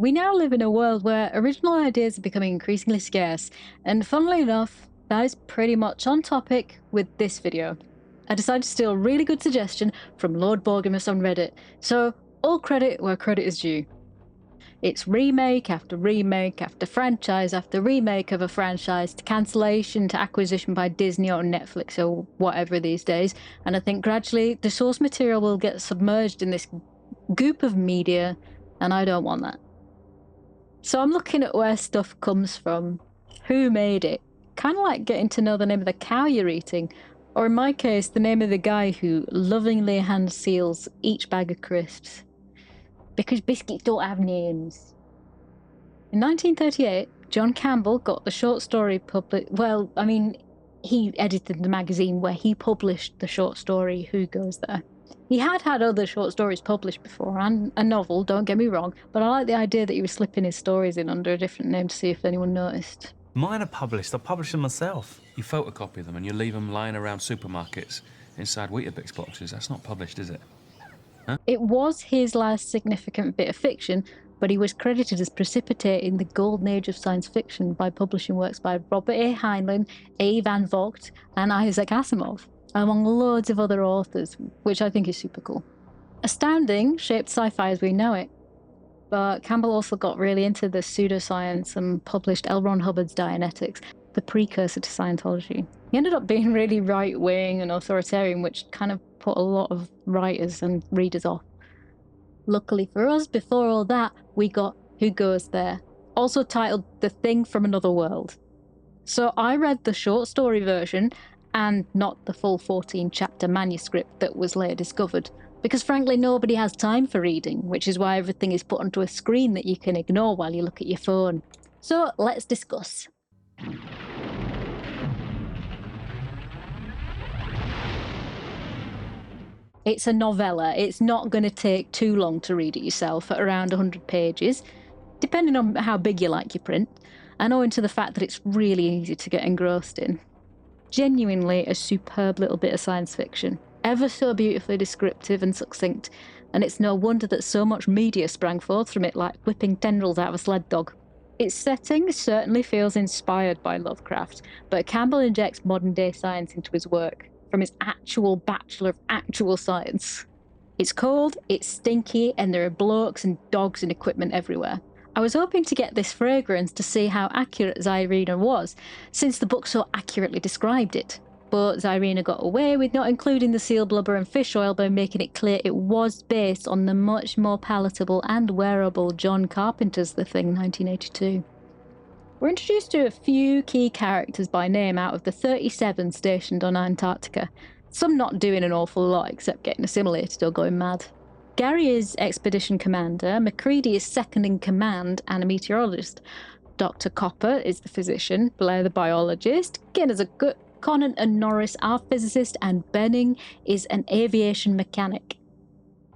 We now live in a world where original ideas are becoming increasingly scarce, and funnily enough, that is pretty much on topic with this video. I decided to steal a really good suggestion from Lord Borgimus on Reddit, so all credit where credit is due. It's remake after remake after franchise after remake of a franchise, to cancellation to acquisition by Disney or Netflix or whatever these days, and I think gradually the source material will get submerged in this goop of media, and I don't want that. So I'm looking at where stuff comes from, who made it, kind of like getting to know the name of the cow you're eating, or in my case, the name of the guy who lovingly hand seals each bag of crisps. Because biscuits don't have names. In 1938, John Campbell got the short story published. Well, I mean, he edited the magazine where he published the short story Who Goes There. He had other short stories published before, and a novel, don't get me wrong, but I like the idea that he was slipping his stories in under a different name to see if anyone noticed. Mine are published. I publish them myself. You photocopy them and you leave them lying around supermarkets inside Weetabix boxes. That's not published, is it? Huh? It was his last significant bit of fiction, but he was credited as precipitating the golden age of science fiction by publishing works by Robert A. Heinlein, A. Van Vogt, and Isaac Asimov, among loads of other authors, which I think is super cool. Astounding shaped sci-fi as we know it, but Campbell also got really into the pseudoscience and published L. Ron Hubbard's Dianetics, the precursor to Scientology. He ended up being really right-wing and authoritarian, which kind of put a lot of writers and readers off. Luckily for us, before all that, we got Who Goes There, also titled The Thing from Another World. So I read the short story version, and not the full 14-chapter manuscript that was later discovered, because frankly nobody has time for reading, which is why everything is put onto a screen that you can ignore while you look at your phone. So let's discuss. It's a novella. It's not going to take too long to read it yourself, at around 100 pages, depending on how big you like your print, and owing to the fact that it's really easy to get engrossed in. Genuinely a superb little bit of science fiction, ever so beautifully descriptive and succinct, and it's no wonder that so much media sprang forth from it like whipping tendrils out of a sled dog. Its setting certainly feels inspired by Lovecraft, but Campbell injects modern-day science into his work, from his actual Bachelor of Actual Science. It's cold, it's stinky, and there are blokes and dogs and equipment everywhere. I was hoping to get this fragrance to see how accurate Zyrina was, since the book so accurately described it. But Zyrina got away with not including the seal blubber and fish oil by making it clear it was based on the much more palatable and wearable John Carpenter's The Thing 1982. We're introduced to a few key characters by name out of the 37 stationed on Antarctica, some not doing an awful lot except getting assimilated or going mad. Gary is expedition commander, MacReady is second in command and a meteorologist, Dr. Copper is the physician, Blair the biologist, Guinness a gut, Conant and Norris are physicists, and Benning is an aviation mechanic.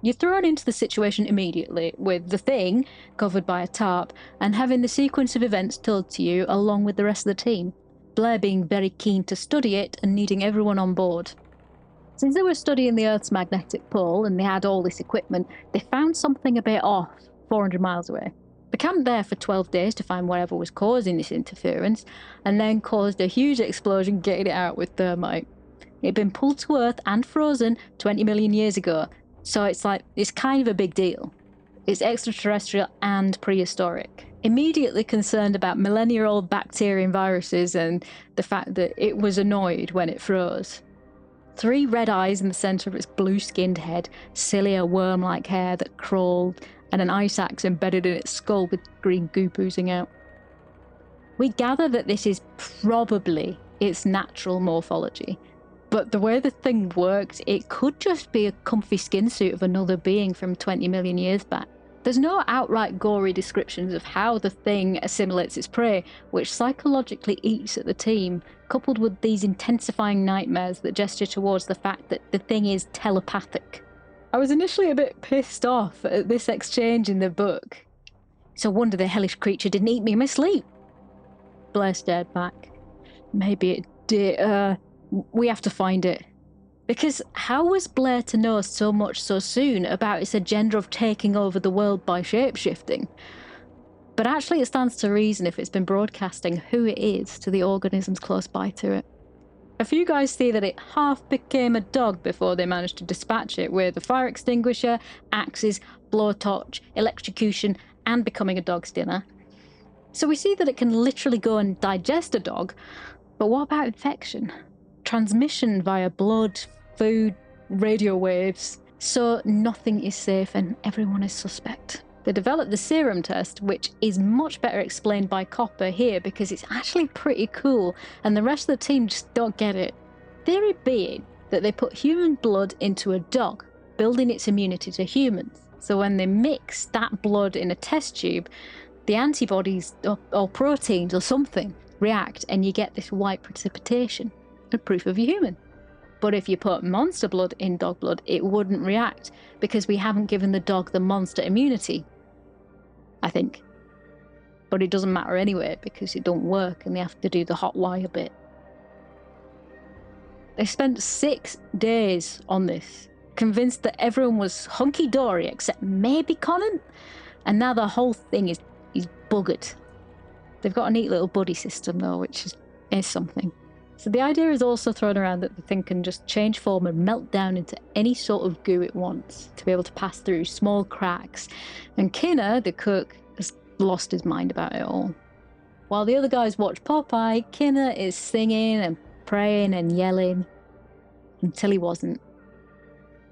You're thrown into the situation immediately, with the thing covered by a tarp and having the sequence of events told to you along with the rest of the team, Blair being very keen to study it and needing everyone on board. Since they were studying the Earth's magnetic pole and they had all this equipment, they found something a bit off, 400 miles away. They camped there for 12 days to find whatever was causing this interference, and then caused a huge explosion getting it out with thermite. It had been pulled to Earth and frozen 20 million years ago, so it's kind of a big deal. It's extraterrestrial and prehistoric. Immediately concerned about millennia-old bacteria and viruses and the fact that it was annoyed when it froze. 3 red eyes in the centre of its blue-skinned head, cilia worm-like hair that crawled, and an ice axe embedded in its skull with green goop oozing out. We gather that this is probably its natural morphology, but the way the thing works, it could just be a comfy skin suit of another being from 20 million years back. There's no outright gory descriptions of how the thing assimilates its prey, which psychologically eats at the team, coupled with these intensifying nightmares that gesture towards the fact that the thing is telepathic. I was initially a bit pissed off at this exchange in the book. It's a wonder the hellish creature didn't eat me in my sleep. Blair stared back. Maybe it did. We have to find it. Because how was Blair to know so much so soon about its agenda of taking over the world by shapeshifting? But actually it stands to reason if it's been broadcasting who it is to the organisms close by to it. A few guys see that it half became a dog before they managed to dispatch it with a fire extinguisher, axes, blowtorch, electrocution, and becoming a dog's dinner. So we see that it can literally go and digest a dog, but what about infection? Transmission via blood, food, radio waves. So nothing is safe and everyone is suspect. They developed the serum test, which is much better explained by Copper here because it's actually pretty cool and the rest of the team just don't get it. Theory being that they put human blood into a dog, building its immunity to humans. So when they mix that blood in a test tube, the antibodies or proteins or something react and you get this white precipitation, a proof of you're human. But if you put monster blood in dog blood, it wouldn't react because we haven't given the dog the monster immunity, I think. But it doesn't matter anyway because it don't work and they have to do the hot wire bit. They spent 6 days on this, convinced that everyone was hunky-dory except maybe Conan, and now the whole thing is buggered. They've got a neat little buddy system though, which is something. So the idea is also thrown around that the thing can just change form and melt down into any sort of goo it wants to be able to pass through small cracks. And Kinner, the cook, has lost his mind about it all. While the other guys watch Popeye, Kinner is singing and praying and yelling until he wasn't.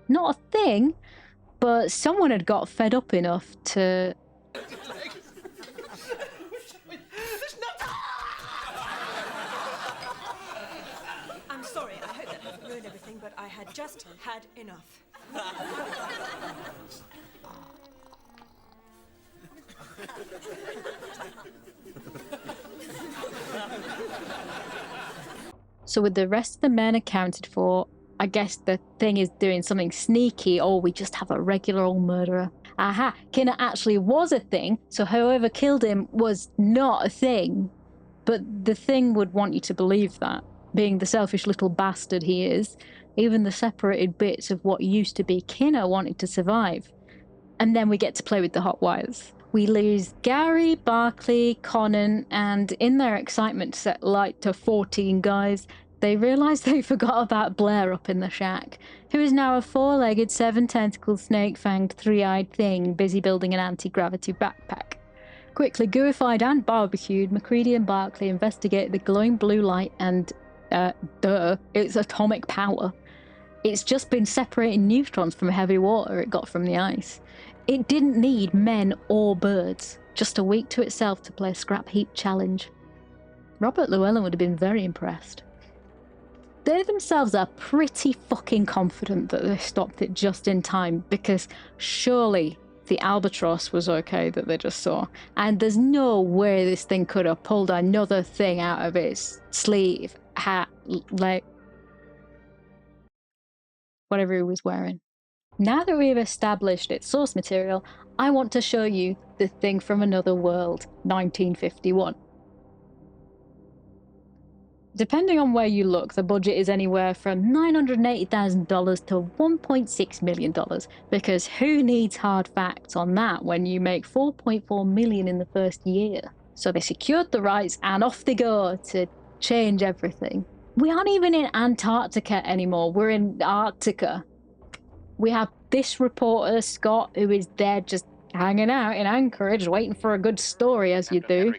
Not a thing, but someone had got fed up enough to... Sorry, I hope that hasn't ruined everything, but I had just had enough. So with the rest of the men accounted for, I guess the thing is doing something sneaky, or we just have a regular old murderer. Aha, Kinner actually was a thing, so whoever killed him was not a thing. But the thing would want you to believe that. Being the selfish little bastard he is, even the separated bits of what used to be Kinner wanted to survive. And then we get to play with the hot wires. We lose Gary, Barclay, Conan, and in their excitement to set light to 14 guys, they realise they forgot about Blair up in the shack, who is now a 4-legged, 7-tentacled, snake-fanged, 3-eyed thing busy building an anti-gravity backpack. Quickly gooified and barbecued, MacReady and Barclay investigate the glowing blue light and it's atomic power. It's just been separating neutrons from heavy water it got from the ice. It didn't need men or birds, just a week to itself to play a scrap heap challenge. Robert Llewellyn would have been very impressed. They themselves are pretty fucking confident that they stopped it just in time, because surely the albatross was okay that they just saw, and there's no way this thing could have pulled another thing out of its sleeve, hat, like whatever he was wearing. Now that we have established its source material, I want to show you the thing from another world, 1951. Depending on where you look, the budget is anywhere from $980,000 to $1.6 million, because who needs hard facts on that when you make $4.4 million in the first year? So they secured the rights and off they go to change everything. We aren't even in Antarctica anymore, we're in Arctica. We have this reporter, Scott, who is there just hanging out in Anchorage, waiting for a good story, as you do.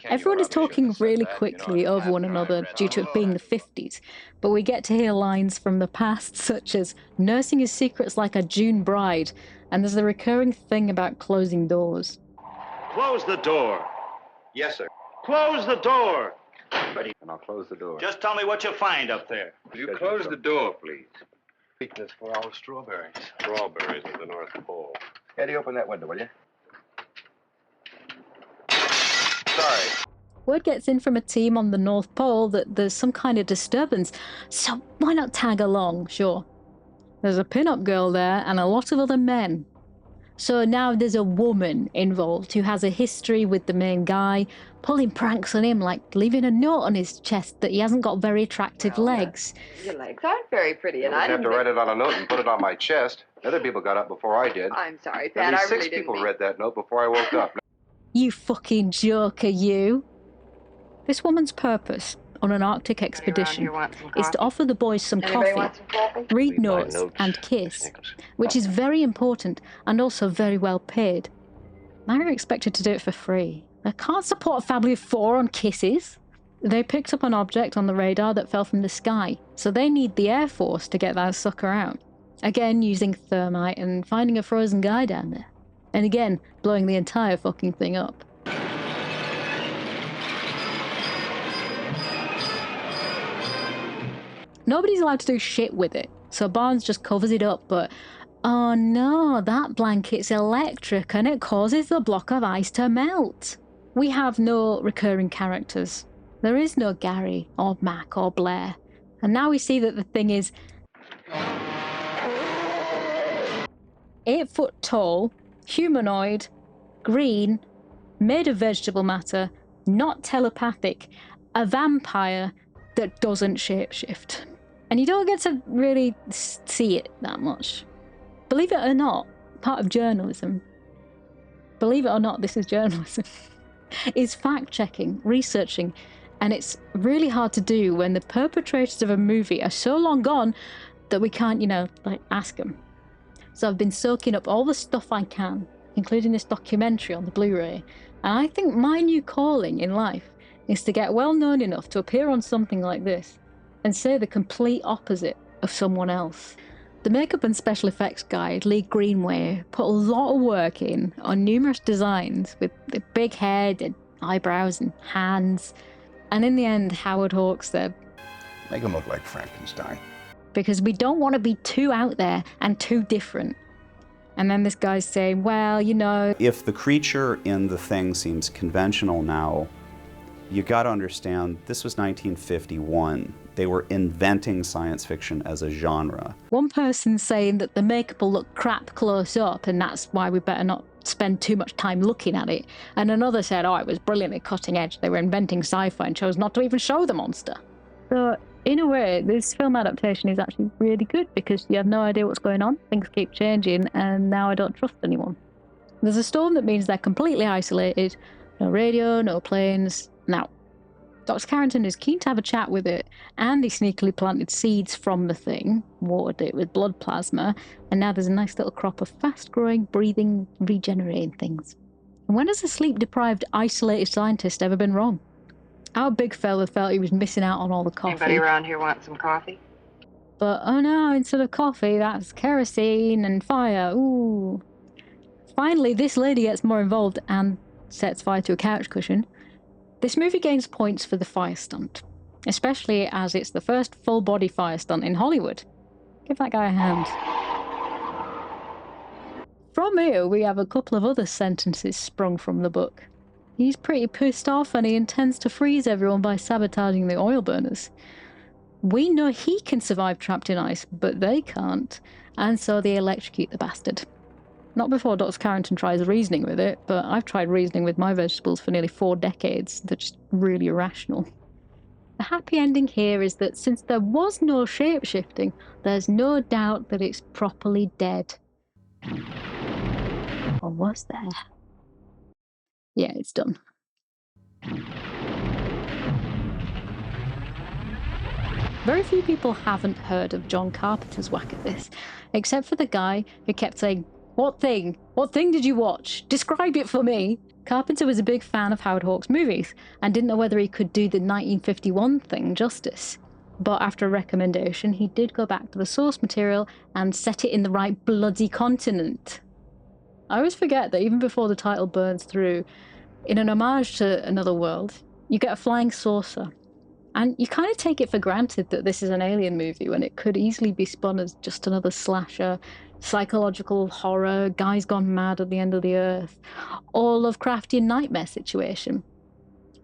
Everyone is talking really quickly over one another due to it being the 50s, but we get to hear lines from the past, such as nursing his secrets like a June bride, and there's the recurring thing about closing doors. Close the door. Yes, sir. Close the door. Ready. And I'll close the door. Just tell me what you find up there. Will you close the door, please? Weakness for our strawberries. Strawberries of the North Pole. Eddie, open that window, will you? Sorry. Word gets in from a team on the North Pole that there's some kind of disturbance, so why not tag along, sure. There's a pin-up girl there and a lot of other men. So now there's a woman involved who has a history with the main guy, pulling pranks on him, like leaving a note on his chest that he hasn't got very attractive legs. Your legs aren't very pretty, You and I didn't have didn't to write it on a note and put it on my chest. Other people got up before I did. I'm sorry, At Pat. least I really 6 didn't people mean... read that note before I woke up. You fucking joker, you. This woman's purpose on an Arctic expedition here want some is to coffee? offer the boys some Anybody coffee, want some coffee? read Leave my notes, and kiss, which is very important and also very well paid. Now you're expected to do it for free. I can't support a family of 4 on kisses. They picked up an object on the radar that fell from the sky, so they need the Air Force to get that sucker out. Again, using thermite and finding a frozen guy down there. And again, blowing the entire fucking thing up. Nobody's allowed to do shit with it, so Barnes just covers it up, but oh no, that blanket's electric and it causes the block of ice to melt. We have no recurring characters. There is no Gary or Mac or Blair. And now we see that the thing is 8 foot tall, humanoid, green, made of vegetable matter, not telepathic, a vampire that doesn't shapeshift. And you don't get to really see it that much. Believe it or not, part of journalism, believe it or not, this is journalism, is fact-checking, researching, and it's really hard to do when the perpetrators of a movie are so long gone that we can't, ask them. So I've been soaking up all the stuff I can, including this documentary on the Blu-ray, and I think my new calling in life is to get well known enough to appear on something like this and say the complete opposite of someone else. The makeup and special effects guy, Lee Greenway, put a lot of work in on numerous designs with the big head and eyebrows and hands, and in the end, Howard Hawks said, Make him look like Frankenstein. because we don't want to be too out there and too different. And then this guy's saying, well, If the creature in the thing seems conventional now, you gotta understand, this was 1951. They were inventing science fiction as a genre. one person's saying that the makeup will look crap close up and that's why we better not spend too much time looking at it. And another said, oh, it was brilliantly cutting edge. They were inventing sci-fi and chose not to even show the monster. So, in a way, this film adaptation is actually really good because you have no idea what's going on, things keep changing, and now I don't trust anyone. There's a storm that means they're completely isolated, no radio, no planes. Now, Dr. Carpenter is keen to have a chat with it, and he sneakily planted seeds from the thing, watered it with blood plasma, and now there's a nice little crop of fast-growing, breathing, regenerating things. And when has a sleep-deprived, isolated scientist ever been wrong? Our big fella felt he was missing out on all the coffee. Anybody around here want some coffee? But oh no, instead of coffee, that's kerosene and fire. Ooh. Finally, this lady gets more involved and sets fire to a couch cushion. This movie gains points for the fire stunt, especially as it's the first full-body fire stunt in Hollywood. Give that guy a hand. From here, we have a couple of other sentences sprung from the book. He's pretty pissed off and he intends to freeze everyone by sabotaging the oil burners. We know he can survive trapped in ice, but they can't, and so they electrocute the bastard. Not before Dr. Carrington tries reasoning with it, but I've tried reasoning with my vegetables for nearly 4 decades. They're just really irrational. The happy ending here is that since there was no shape-shifting, there's no doubt that it's properly dead. Or was there? Yeah, it's done. Very few people haven't heard of John Carpenter's whack at this, except for the guy who kept saying, What thing? What thing did you watch? Describe it for me. Carpenter was a big fan of Howard Hawks' movies and didn't know whether he could do the 1951 thing justice. But after a recommendation, he did go back to the source material and set it in the right bloody continent. I always forget that even before the title burns through, in an homage to Another World, you get a flying saucer. And you kind of take it for granted that this is an alien movie when it could easily be spun as just another slasher, psychological horror, guys gone mad at the end of the earth, or Lovecraftian nightmare situation.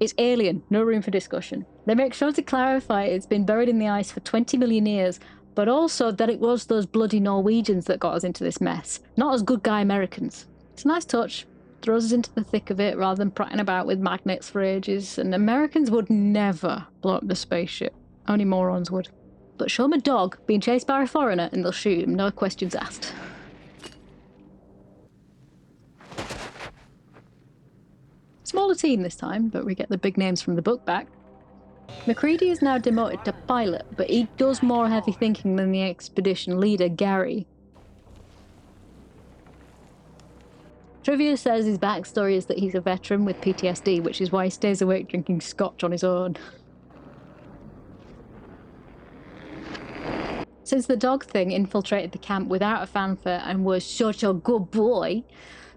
It's alien, no room for discussion. They make sure to clarify it's been buried in the ice for 20 million years, but also that it was those bloody Norwegians that got us into this mess, not us good guy Americans. It's a nice touch. Throws us into the thick of it rather than prattling about with magnets for ages, and Americans would never blow up the spaceship. Only morons would. But show them a dog being chased by a foreigner and they'll shoot him, no questions asked. Smaller team this time, but we get the big names from the book back. MacReady is now demoted to pilot, but he does more heavy thinking than the expedition leader, Gary. Trivia says his backstory is that he's a veteran with PTSD, which is why he stays awake drinking scotch on his own. Since the dog thing infiltrated the camp without a fanfare and was such a good boy,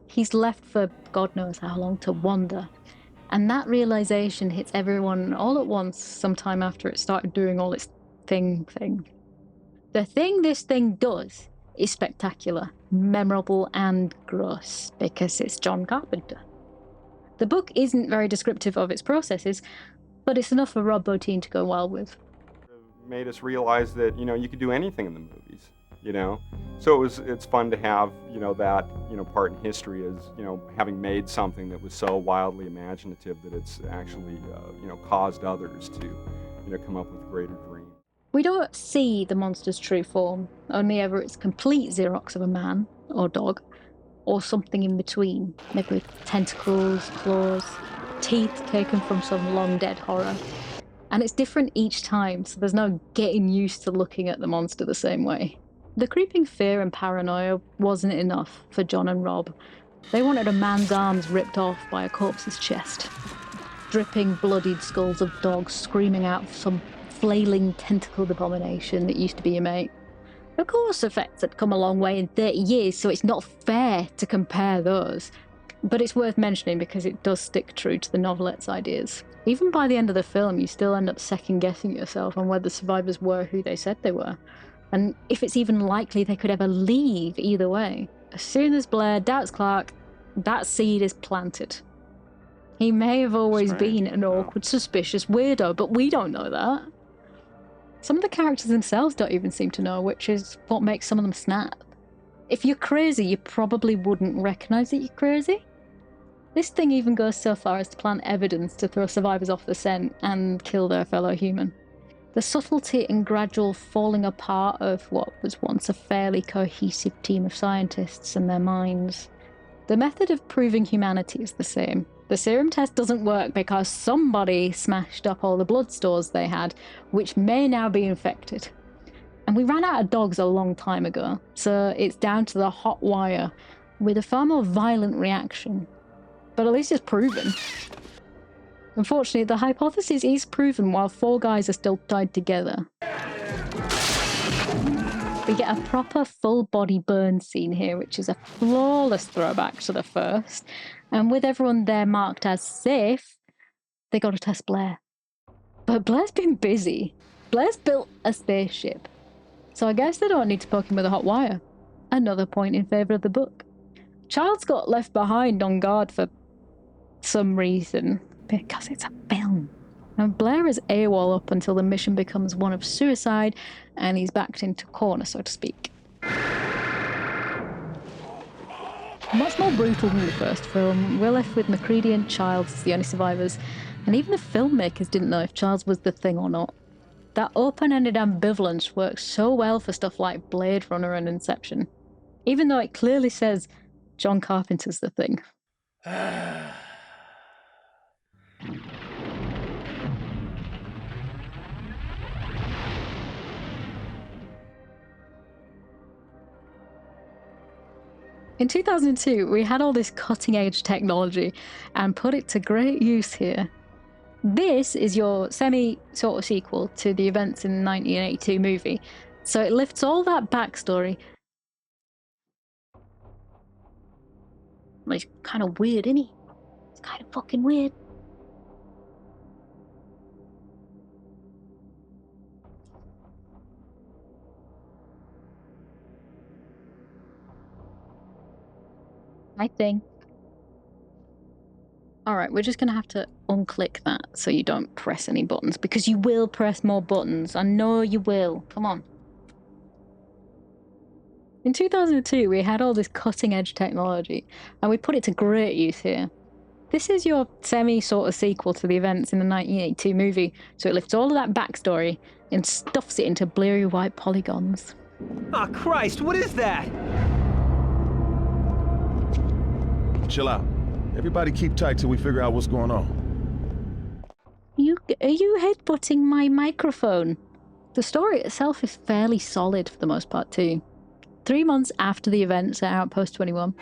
he's left for God knows how long to wander. And that realization hits everyone all at once sometime after it started doing all its thing. The thing this thing does is spectacular, memorable, and gross, because it's John Carpenter. The book isn't very descriptive of its processes, but it's enough for Rob Bottin to go wild with. Made us realize that, you could do anything in the movies, So it's fun to have, that, part in history as, having made something that was so wildly imaginative that it's actually, caused others to, come up with greater dreams. We don't see the monster's true form, only ever its complete Xerox of a man, or dog, or something in between, maybe with tentacles, claws, teeth taken from some long-dead horror. And it's different each time, so there's no getting used to looking at the monster the same way. The creeping fear and paranoia wasn't enough for John and Rob. They wanted a man's arms ripped off by a corpse's chest. Dripping, bloodied skulls of dogs screaming out some flailing, tentacled abomination that used to be your mate. Of course, effects had come a long way in 30 years, so it's not fair to compare those. But it's worth mentioning because it does stick true to the novelette's ideas. Even by the end of the film, you still end up second-guessing yourself on whether survivors were who they said they were, and if it's even likely they could ever leave either way. As soon as Blair doubts Clark, that seed is planted. He may have always been an awkward, suspicious weirdo, but we don't know that. Some of the characters themselves don't even seem to know, which is what makes some of them snap. If you're crazy, you probably wouldn't recognise that you're crazy. This thing even goes so far as to plant evidence to throw survivors off the scent and kill their fellow human. The subtlety and gradual falling apart of what was once a fairly cohesive team of scientists and their minds. The method of proving humanity is the same. The serum test doesn't work because somebody smashed up all the blood stores they had, which may now be infected. And we ran out of dogs a long time ago, so it's down to the hot wire, with a far more violent reaction. But at least it's proven. Unfortunately, the hypothesis is proven while 4 guys are still tied together. We get a proper full-body burn scene here, which is a flawless throwback to the first. And with everyone there marked as safe, they got to test Blair. But Blair's been busy. Blair's built a spaceship. So I guess they don't need to poke him with a hot wire. Another point in favour of the book. Child's got left behind on guard for some reason, because it's a film. And Blair is AWOL up until the mission becomes one of suicide and he's backed into a corner, so to speak. Much more brutal than the first film. We're left with MacReady and Childs as the only survivors, and even the filmmakers didn't know if Childs was the thing or not. That open-ended ambivalence works so well for stuff like Blade Runner and Inception, even though it clearly says John Carpenter's the thing. In 2002, we had all this cutting-edge technology and put it to great use here. This is your semi-sort of sequel to the events in the 1982 movie, so it lifts all that backstory. It's kind of weird, isn't he? It's kind of fucking weird. I think. Alright, we're just going to have to unclick that so you don't press any buttons, because you will press more buttons. I know you will. Come on. In 2002, we had all this cutting-edge technology, and we put it to great use here. This is your semi-sort of sequel to the events in the 1982 movie, so it lifts all of that backstory and stuffs it into bleary white polygons. Ah, Christ, what is that? Chill out. Everybody keep tight till we figure out what's going on. Are you headbutting my microphone? The story itself is fairly solid for the most part too. 3 months after the events at Outpost 21,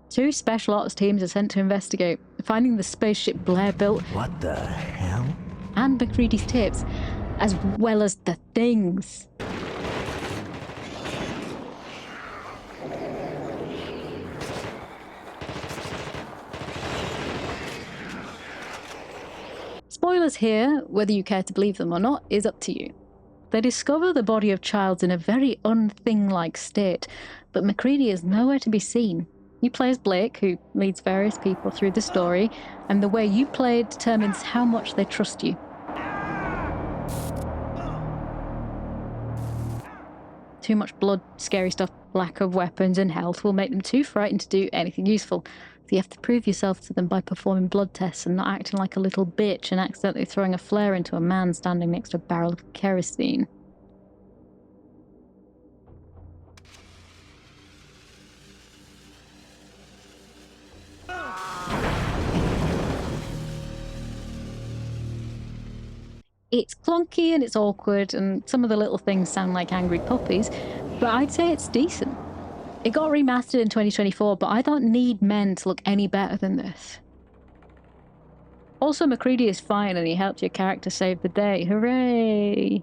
2 special ops teams are sent to investigate, finding the spaceship Blair built. What the hell? And MacReady's tapes, as well as the things. Spoilers here, whether you care to believe them or not, is up to you. They discover the body of Childs in a very unthing-like state, but MacReady is nowhere to be seen. You play as Blake, who leads various people through the story, and the way you play determines how much they trust you. Too much blood, scary stuff, lack of weapons and health will make them too frightened to do anything useful. So you have to prove yourself to them by performing blood tests and not acting like a little bitch and accidentally throwing a flare into a man standing next to a barrel of kerosene. It's clunky and it's awkward, and some of the little things sound like angry puppies, but I'd say it's decent. It got remastered in 2024, but I don't need Men to look any better than this. Also, MacReady is fine and he helped your character save the day. Hooray!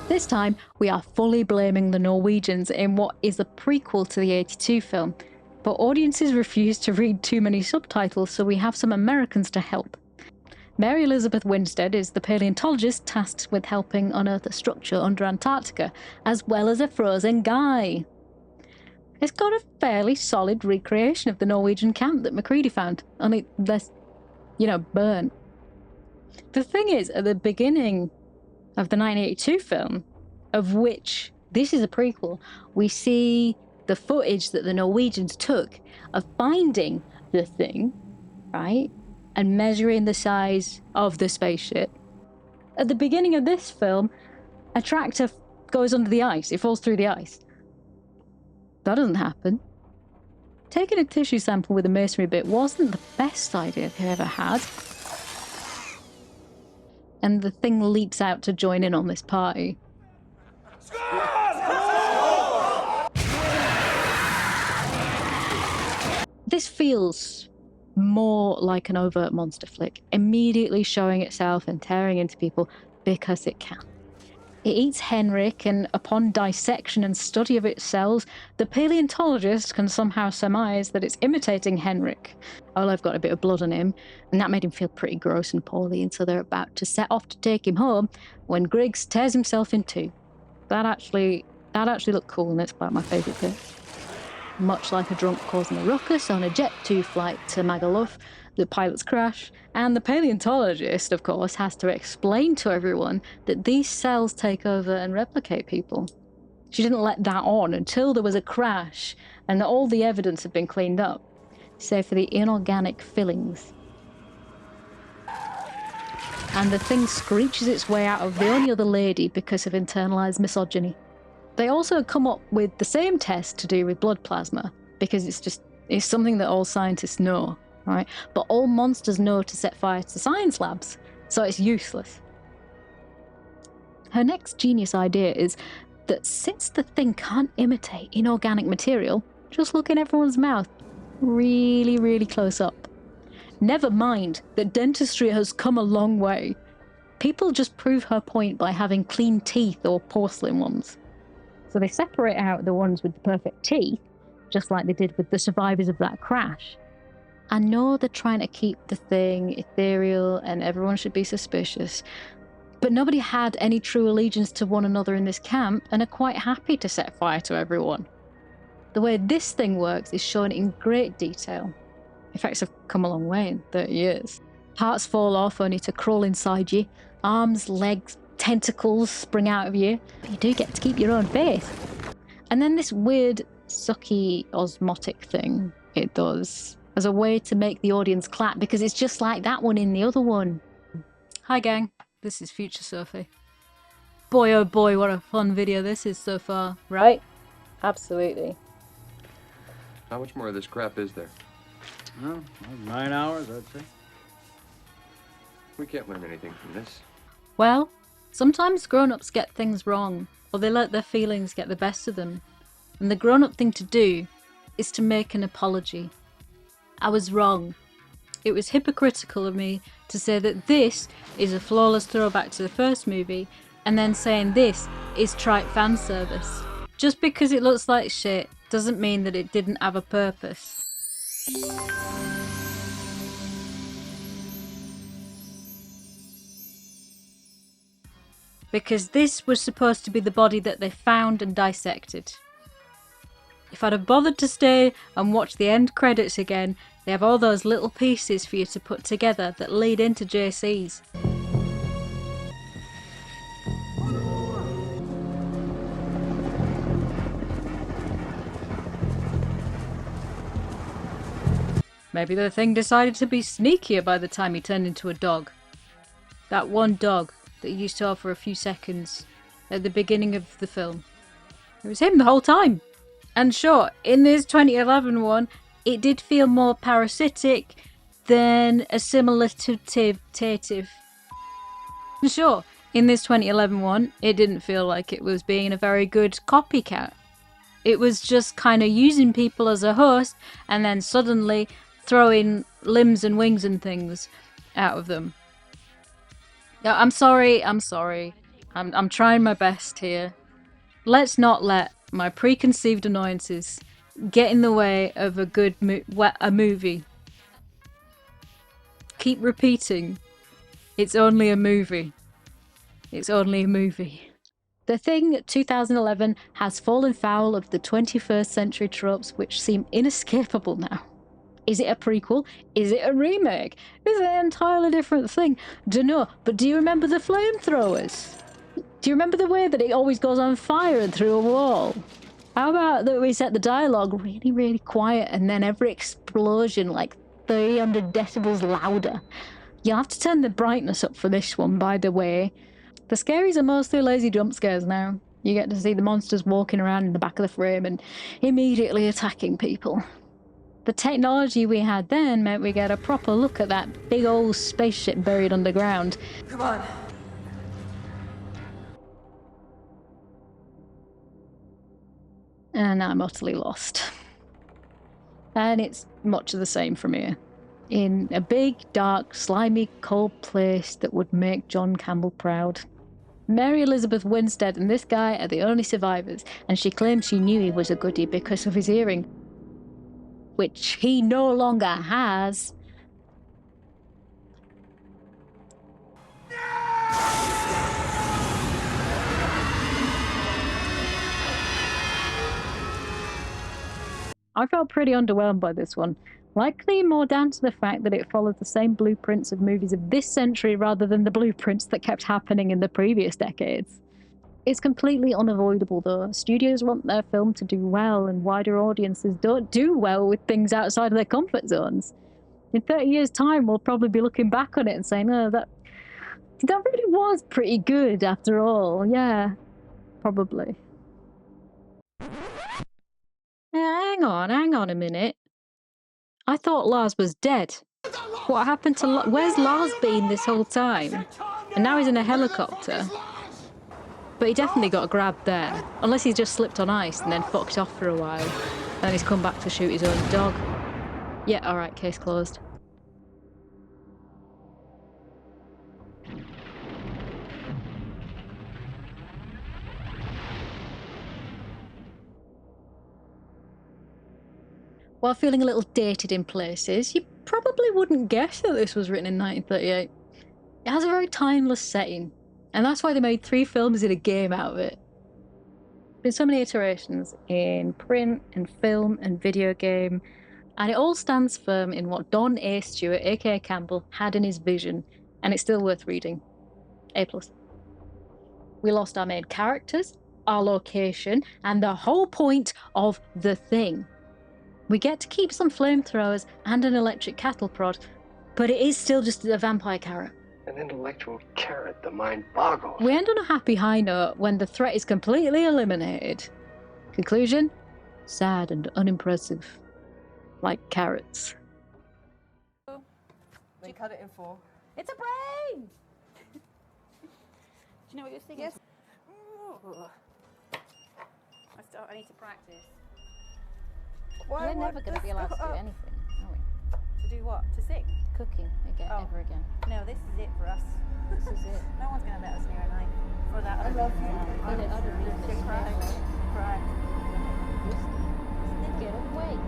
This time, we are fully blaming the Norwegians in what is a prequel to the 82 film. But audiences refuse to read too many subtitles, so we have some Americans to help. Mary Elizabeth Winstead is the paleontologist tasked with helping unearth a structure under Antarctica, as well as a frozen guy. It's got a fairly solid recreation of the Norwegian camp that MacReady found, only less, burnt. The thing is, at the beginning of the 1982 film, of which this is a prequel, we see the footage that the Norwegians took of finding the thing, right? And measuring the size of the spaceship. At the beginning of this film, a tractor goes under the ice. It falls through the ice. That doesn't happen. Taking a tissue sample with a masonry bit wasn't the best idea they've ever had. And the thing leaps out to join in on this party. This feels more like an overt monster flick, immediately showing itself and tearing into people because it can. It eats Henrik, and upon dissection and study of its cells, the paleontologist can somehow surmise that it's imitating Henrik. Olaf's got a bit of blood on him, and that made him feel pretty gross and poorly, and so they're about to set off to take him home when Griggs tears himself in two. That actually looked cool, and it's about my favourite bit. Much like a drunk causing a ruckus on a Jet 2 flight to Magaluf, the pilots crash, and the paleontologist, of course, has to explain to everyone that these cells take over and replicate people. She didn't let that on until there was a crash and that all the evidence had been cleaned up, save for the inorganic fillings. And the thing screeches its way out of the only other lady because of internalized misogyny. They also come up with the same test to do with blood plasma, because it's something that all scientists know, right? But all monsters know to set fire to science labs, so it's useless. Her next genius idea is that since the thing can't imitate inorganic material, just look in everyone's mouth really, really close up. Never mind that dentistry has come a long way. People just prove her point by having clean teeth or porcelain ones. So they separate out the ones with the perfect teeth, just like they did with the survivors of that crash. I know they're trying to keep the thing ethereal and everyone should be suspicious, but nobody had any true allegiance to one another in this camp and are quite happy to set fire to everyone. The way this thing works is shown in great detail. Effects have come a long way in 30 years. Parts fall off only to crawl inside you. Arms, legs, tentacles spring out of you. But you do get to keep your own face. And then this weird, sucky, osmotic thing it does as a way to make the audience clap, because it's just like that one in the other one. Hi gang, this is Future Sophie. Boy oh boy, what a fun video this is so far, right? Absolutely. How much more of this crap is there? Well, 9 hours, I'd say. We can't learn anything from this. Well, sometimes grown-ups get things wrong, or they let their feelings get the best of them. And the grown-up thing to do is to make an apology. I was wrong. It was hypocritical of me to say that this is a flawless throwback to the first movie, and then saying this is trite fan service. Just because it looks like shit doesn't mean that it didn't have a purpose. Because this was supposed to be the body that they found and dissected. If I'd have bothered to stay and watch the end credits again, they have all those little pieces for you to put together that lead into JC's. Maybe the thing decided to be sneakier by the time he turned into a dog. That one dog that he used to have for a few seconds at the beginning of the film. It was him the whole time. And sure, in this 2011 one, it did feel more parasitic than assimilative. And sure, in this 2011 one, it didn't feel like it was being a very good copycat. It was just kind of using people as a host and then suddenly throwing limbs and wings and things out of them. Yeah, I'm sorry. I'm trying my best here. Let's not let my preconceived annoyances get in the way of a good movie. Keep repeating, it's only a movie. It's only a movie. The Thing 2011 has fallen foul of the 21st century tropes which seem inescapable now. Is it a prequel? Is it a remake? Is it an entirely different thing? Dunno, but do you remember the flamethrowers? Do you remember the way that it always goes on fire and through a wall? How about that we set the dialogue really, really quiet and then every explosion like 300 decibels louder? You'll have to turn the brightness up for this one, by the way. The scaries are mostly lazy jump scares now. You get to see the monsters walking around in the back of the frame and immediately attacking people. The technology we had then meant we get a proper look at that big old spaceship buried underground. Come on. And I'm utterly lost. And it's much of the same from here. In a big, dark, slimy, cold place that would make John Campbell proud. Mary Elizabeth Winstead and this guy are the only survivors, and she claims she knew he was a goodie because of his hearing. Which he no longer has. I felt pretty underwhelmed by this one. Likely more down to the fact that it followed the same blueprints of movies of this century rather than the blueprints that kept happening in the previous decades. It's completely unavoidable though. Studios want their film to do well, and wider audiences don't do well with things outside of their comfort zones. In 30 years' time, we'll probably be looking back on it and saying, oh, that really was pretty good after all. Yeah, probably. Hang on a minute. I thought Lars was dead. What happened to where's Lars been this whole time? And now he's in a helicopter. But he definitely got grabbed there. Unless he's just slipped on ice and then fucked off for a while. And then he's come back to shoot his own dog. Yeah, alright, case closed. While feeling a little dated in places, you probably wouldn't guess that this was written in 1938. It has a very timeless setting, and that's why they made 3 films in a game out of it. Been so many iterations in print and film and video game. And it all stands firm in what Don A. Stewart, aka Campbell, had in his vision, and it's still worth reading. A+. We lost our main characters, our location, and the whole point of The Thing. We get to keep some flamethrowers and an electric cattle prod, but it is still just a vampire carrot. An intellectual carrot, the mind boggles. We end on a happy high note when the threat is completely eliminated. Conclusion? Sad and unimpressive. Like carrots. Then cut it in 4. It's a brain! Do you know what you're thinking? Yes. I need to practice. Why, We're never going to be allowed to do anything, are we? To do what? To sing? Cooking again, ever again. No, this is it for us. This is it. No one's going to let us near a knife. For that, I love you. I don't need Cry. Cry. Get away.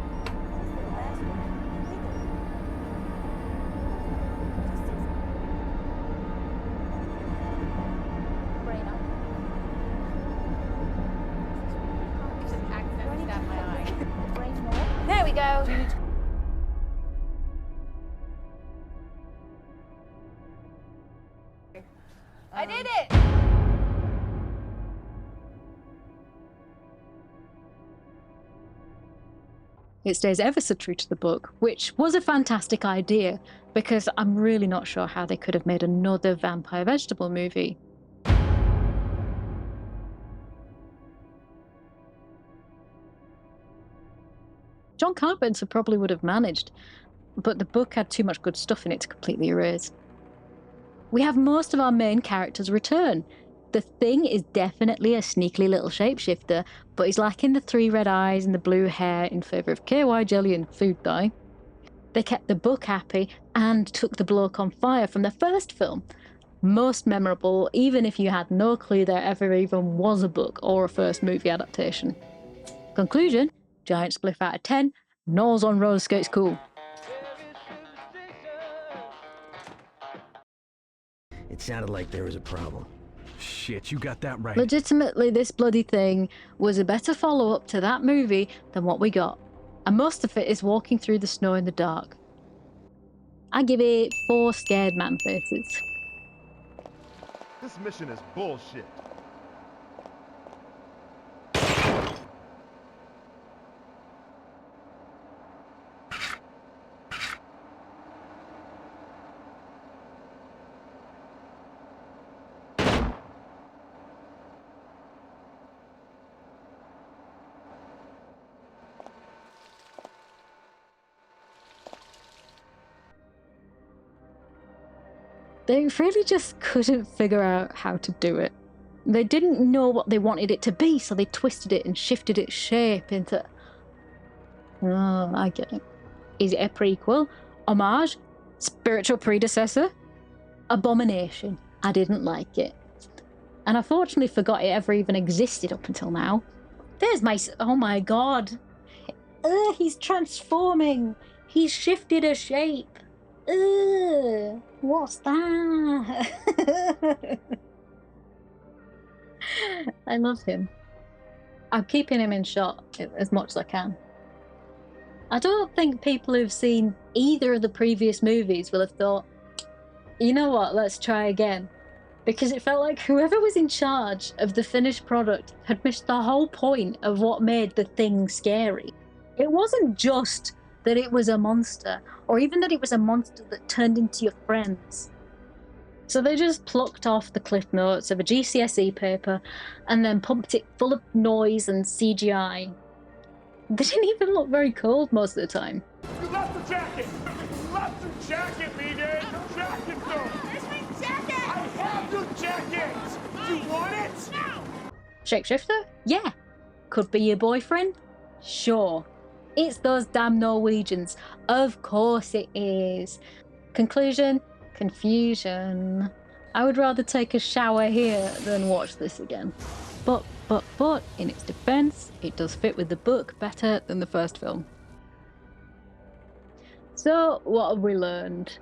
Brain up. Just accidentally stabbed my eye. Brain more. There we go. I did it! It stays ever so true to the book, which was a fantastic idea, because I'm really not sure how they could have made another vampire vegetable movie. John Carpenter probably would have managed, but the book had too much good stuff in it to completely erase. We have most of our main characters return. The Thing is definitely a sneaky little shapeshifter, but he's lacking the 3 red eyes and the blue hair in favour of KY jelly and food dye. They kept the book happy and took the bloke on fire from the first film. Most memorable, even if you had no clue there ever even was a book or a first movie adaptation. Conclusion, giant spliff out of 10, nose on roller skates cool. It sounded like there was a problem. Shit, you got that right. Legitimately, this bloody Thing was a better follow-up to that movie than what we got. And most of it is walking through the snow in the dark. I give it 4 scared man faces. This mission is bullshit. They really just couldn't figure out how to do it. They didn't know what they wanted it to be, so they twisted it and shifted its shape into... Oh, I get it. Is it a prequel? Homage? Spiritual predecessor? Abomination. I didn't like it. And I fortunately forgot it ever even existed up until now. There's my... Oh my god. He's transforming. He's shifted a shape. What's that? I love him. I'm keeping him in shot as much as I can. I don't think people who've seen either of the previous movies will have thought, you know what, let's try again. Because it felt like whoever was in charge of the finished product had missed the whole point of what made the Thing scary. It wasn't just that it was a monster, or even that it was a monster that turned into your friends. So they just plucked off the cliff notes of a GCSE paper and then pumped it full of noise and CGI. They didn't even look very cold most of the time. You left the jacket! You left the jacket, Megan! The jacket, though! Where's my jacket? I have your jacket! Do you want it? No! Shapeshifter? Yeah. Could be your boyfriend? Sure. It's those damn Norwegians. Of course it is. Conclusion? Confusion. I would rather take a shower here than watch this again. But, in its defense, it does fit with the book better than the first film. So, what have we learned?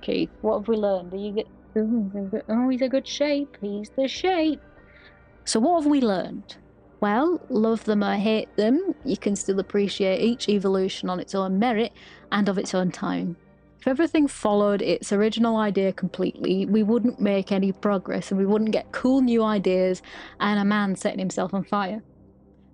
Keith, what have we learned? Oh, he's a good shape. He's the shape. So what have we learned? Well, love them or hate them, you can still appreciate each evolution on its own merit and of its own time. If everything followed its original idea completely, we wouldn't make any progress and we wouldn't get cool new ideas and a man setting himself on fire.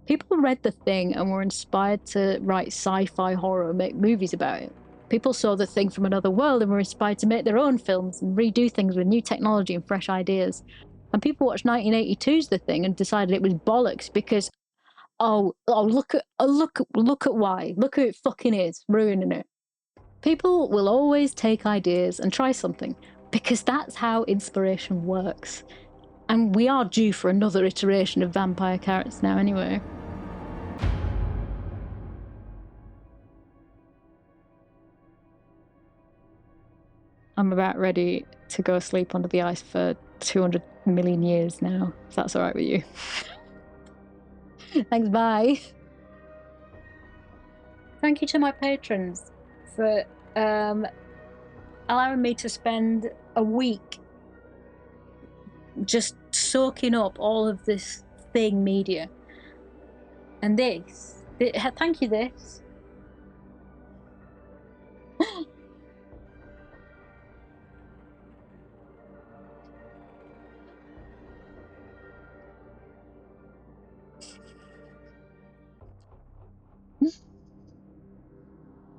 People read The Thing and were inspired to write sci-fi horror and make movies about it. People saw The Thing from another world and were inspired to make their own films and redo things with new technology and fresh ideas. And people watched 1982's The Thing and decided it was bollocks because, look at why. Look who it fucking is, ruining it. People will always take ideas and try something, because that's how inspiration works. And we are due for another iteration of vampire carrots now anyway. I'm about ready to go sleep under the ice for 200 million years now, if that's alright with you. Thanks, bye. Thank you to my patrons for allowing me to spend a week just soaking up all of this Thing media. And this. Thank you, this.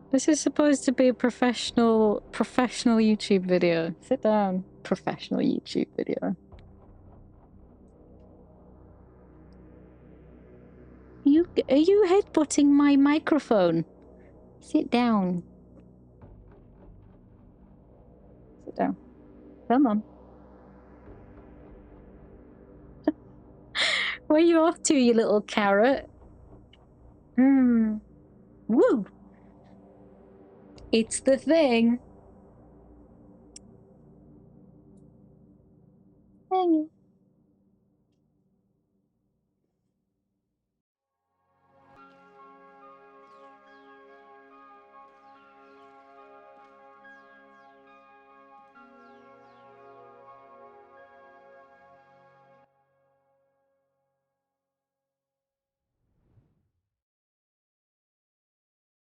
This is supposed to be a professional YouTube video. Sit down. Professional YouTube video. Are you headbutting my microphone? Sit down. Sit down. Come on. Where are you off to, you little carrot? Woo! It's The Thing. Hang on.